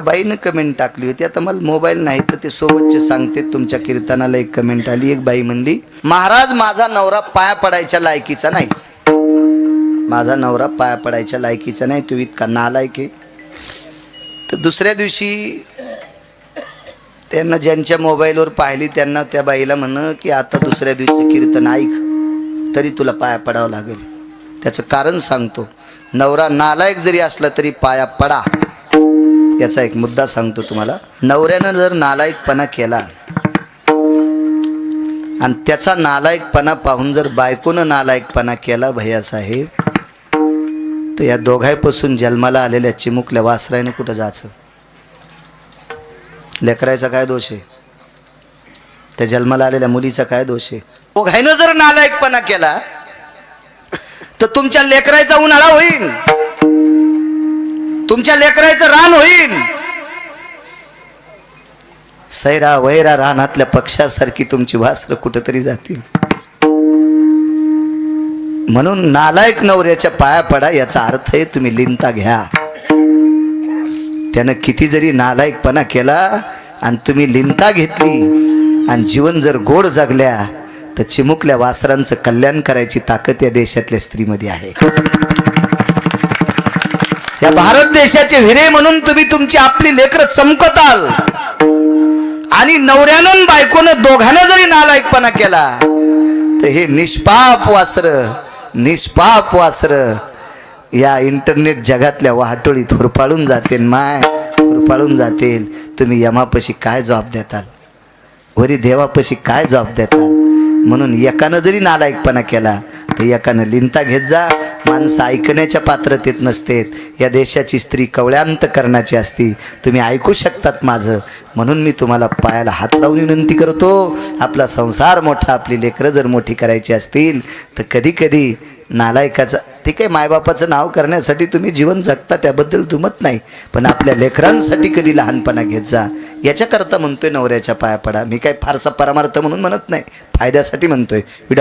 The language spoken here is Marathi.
बाईनं कमेंट टाकली होती, आता मला मोबाईल नाही तर ते सोबतचे सांगते. तुमच्या कीर्तनाला एक कमेंट आली. एक बाई म्हणली, महाराज माझा नवरा पाया पडायच्या लायकीचा नाही, माझा नवरा पाया पडायच्या लायकीचा नाही, तो इतका नालायक आहे. तर दुसऱ्या दिवशी त्यांना ज्यांच्या मोबाईलवर पाहिली त्यांना त्या बाईला म्हण की आता दुसऱ्या दिवशी कीर्तन ऐक तरी तुला पाया पडावं लागेल. त्याचं कारण सांगतो. नवरा नालायक जरी असला तरी पाया पडा. याचा एक मुद्दा सांगतो तुम्हाला. नवऱ्यानं जर नालायकपणा केला आणि त्याचा नालायकपणा पाहून जर बायकोनं नालायकपणा केला भैयासाहेब, तर या दोघांपासून जन्माला आलेल्या चिमुकल्या वासराने कुठं जायचं? लेकरायचा काय दोष आहे? त्या जन्माला आलेल्या मुलीचा काय दोष आहे? दोघांनं जर नालायकपणा केला तर तुमच्या लेकरायचा उन्हाळा होईल, तुमच्या लेकरायचं रान होईल. सैरा वैरा रानातल्या पक्षासारखी तुमची वासरं कुठेतरी जातील. म्हणून नालायक नवऱ्याच्या पाया पडा. याचा अर्थ आहे तुम्ही लिंता घ्या. त्यानं किती जरी नालायकपणा केला आणि तुम्ही लिंता घेतली आणि जीवन जर गोड जगल्या तर चिमुकल्या वासरांचं कल्याण करायची ताकद या देशातल्या स्त्रीमध्ये आहे. या भारत देशाचे हिरे म्हणून तुम्ही तुमची आपली लेकरं चमकताल. आणि नवऱ्यानं बायकोनं दोघांना जरी नालायकपणा केला तर हे निष्पाप वासर या इंटरनेट जगातल्या वाहटोळीत हुरपाळून जातील. हुरपाळून जातील. तुम्ही यमापाशी काय जबाब देताल? वरी देवापाशी काय जबाब देताल? म्हणून एकानं जरी नालायकपणा केला तर एकानं लिंता घेत जा. माणसं ऐकण्याच्या पात्रतेत नसतेत. या देशाची स्त्री कवळ्यांत करण्याची असती. तुम्ही ऐकू शकतात माझं, म्हणून मी तुम्हाला पायाला हात लावून विनंती करतो. आपला संसार मोठा, आपली लेकरं जर मोठी करायची असतील तर कधी कधी नालायकाचा, ठीक आहे, मायबापाचं नाव करण्यासाठी तुम्ही जीवन जगता, त्याबद्दल दुमत नाही, पण आपल्या लेकरांसाठी कधी लहानपणा घेत जा. याच्याकरता म्हणतोय नवऱ्याच्या पाया पडा. मी काय फारसा परमार्थ म्हणून म्हणत नाही, फायद्यासाठी म्हणतोय.